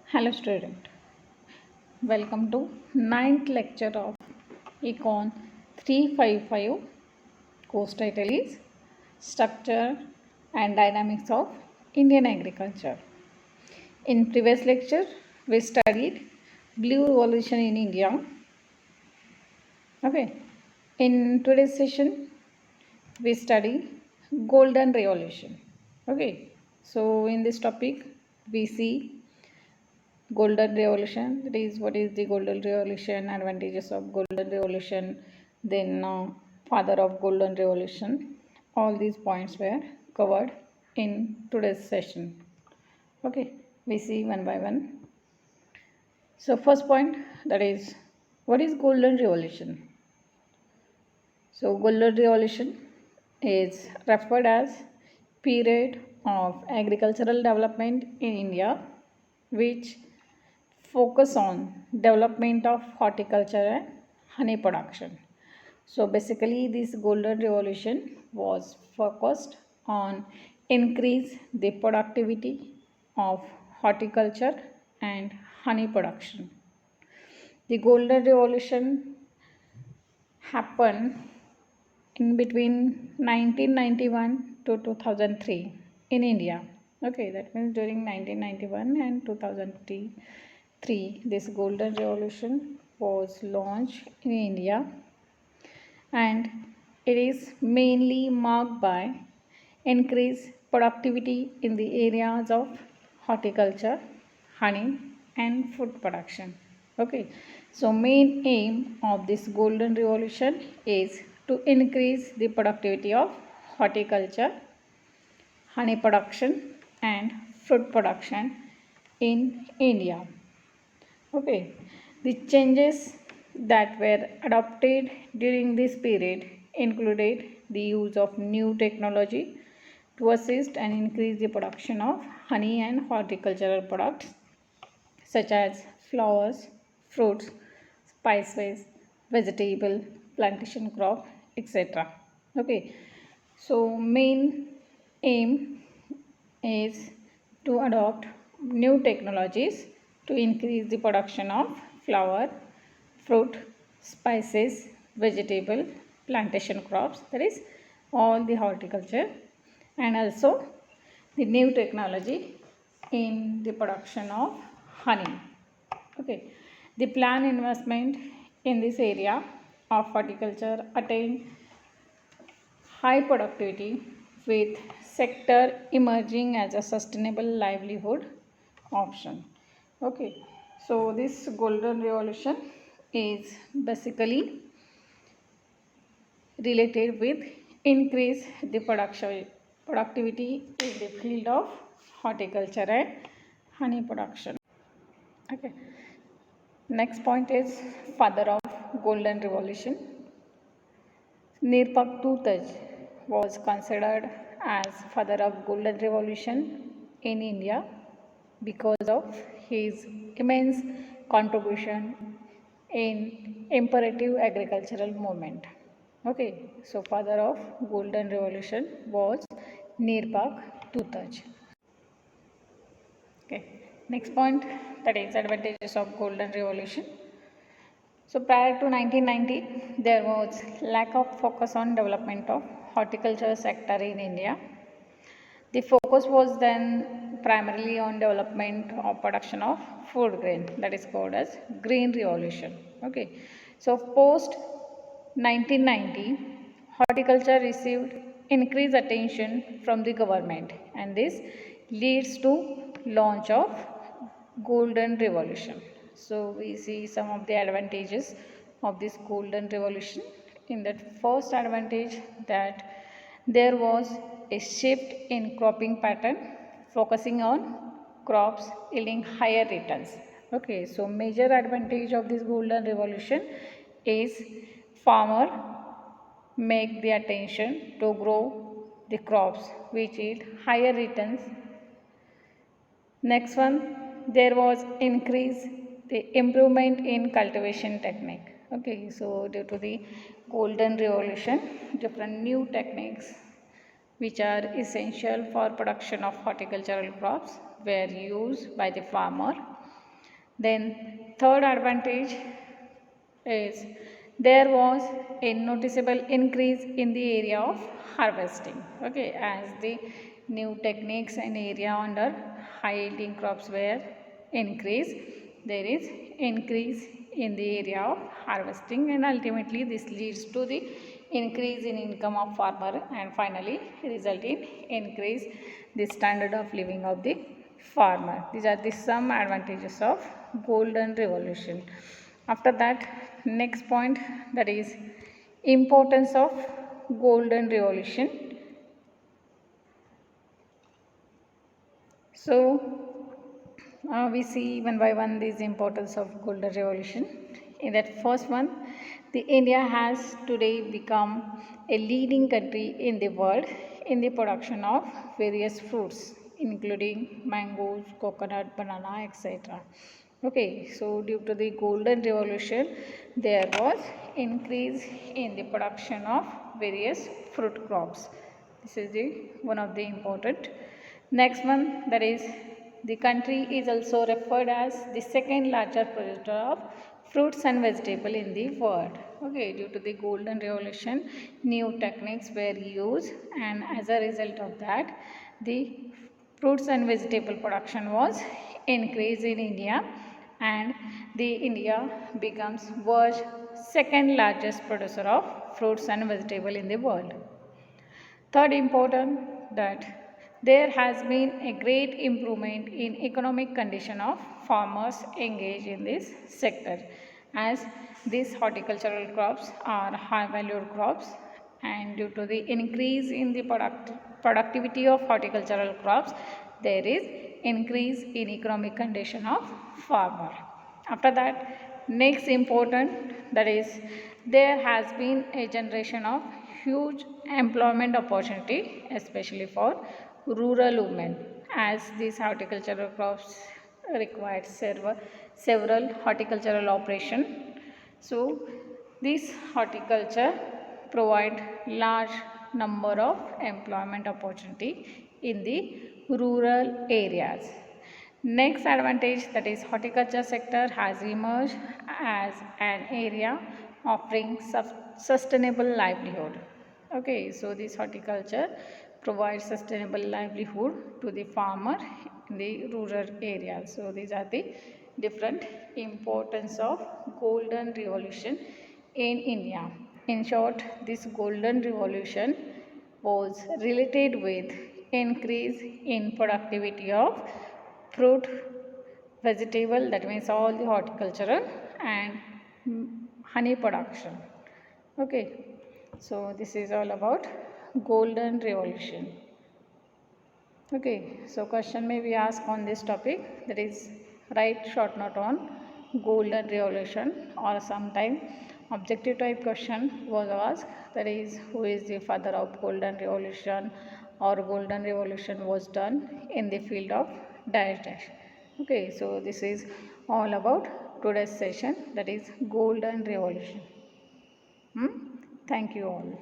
Hello student, welcome to ninth lecture of Econ 355. Course title is Structure and Dynamics of Indian Agriculture. In previous lecture, we studied Blue Revolution in India. Okay. In today's session, we study Golden Revolution. Okay. So in this topic, we see golden revolution, that is what is the golden revolution, advantages of golden revolution, then father of golden revolution. All these points were covered in today's session. Okay, we see one by one. So first point, that is what is golden revolution. So golden revolution is referred as period of agricultural development in India which focus on development of horticulture and honey production. So basically this golden revolution was focused on increase the productivity of horticulture and honey production. The golden revolution happened in between 1991 to 2003 in India. Okay, that means during 1991 and 2003 this golden revolution was launched in India, and it is mainly marked by increased productivity in the areas of horticulture, honey and food production. Okay, so main aim of this golden revolution is to increase the productivity of horticulture, honey production and fruit production in India. Okay, the changes that were adopted during this period included the use of new technology to assist and increase the production of honey and horticultural products such as flowers, fruits, spices, vegetable, plantation crop, etc. Okay, so main aim is to adopt new technologies to increase the production of flower, fruit, spices, vegetable, plantation crops, that is all the horticulture, and also the new technology in the production of honey. Okay, the planned investment in this area of horticulture attained high productivity with sector emerging as a sustainable livelihood option. Okay, so this golden revolution is basically related with increase the productivity in the field of horticulture and honey production. Okay, next point is father of golden revolution. Nirpaktutaj was considered as father of golden revolution in India because of his immense contribution in imperative agricultural movement. Okay, so father of golden revolution was Nirpak Tutaj. Okay, next point, that is advantages of golden revolution. So prior to 1990, there was lack of focus on development of horticulture sector in India. The focus was then primarily on development or production of food grain, that is called as green revolution. Okay, so post 1990, horticulture received increased attention from the government, and this leads to launch of golden revolution. So we see some of the advantages of this golden revolution. In that first advantage, that there was a shift in cropping pattern focusing on crops yielding higher returns. Okay, so major advantage of this golden revolution is farmer make the attention to grow the crops which yield higher returns. Next one, there was increase the improvement in cultivation technique. Okay, so due to the golden revolution, different new techniques which are essential for production of horticultural crops were used by the farmer, Then third advantage is there was a noticeable increase in the area of harvesting. Okay, as the new techniques and area under high yielding crops were increased, there is increase in the area of harvesting, and ultimately this leads to the increase in income of farmer and finally result in increase the standard of living of the farmer. These are the some advantages of golden revolution. After that, next point, that is importance of golden revolution. So we see one by one this importance of golden revolution. In that first one, the India has today become a leading country in the world in the production of various fruits, including mangoes, coconut, banana, etc. Okay, so due to the golden revolution, there was increase in the production of various fruit crops. This is the one of the important. Next one, that is the country is also referred as the second largest producer of fruits and vegetables in the world. Okay, due to the golden revolution, new techniques were used, and as a result of that, the fruits and vegetable production was increased in India, and the India becomes world's second largest producer of fruits and vegetable in the world. Third important, that there has been a great improvement in economic condition of farmers engaged in this sector, as these horticultural crops are high valued crops, and due to the increase in the productivity of horticultural crops, there is increase in economic condition of farmer. After that, next important, that is there has been a generation of huge employment opportunity, especially for rural women, as these horticultural crops required several horticultural operation. So this horticulture provide large number of employment opportunity in the rural areas. Next advantage, that is horticulture sector has emerged as an area offering sustainable livelihood. Okay, so this horticulture provides sustainable livelihood to the farmer in the rural areas. So these are the different importance of golden revolution in India. In short, this golden revolution was related with increase in productivity of fruit, vegetable, that means all the horticultural, and honey production. Okay, so this is all about golden revolution. Okay, so question may be asked on this topic, that is write short note on golden revolution, or sometime objective type question was asked, that is who is the father of golden revolution, or golden revolution was done in the field of dash dash. Okay, so this is all about today's session, that is golden revolution. Thank you all.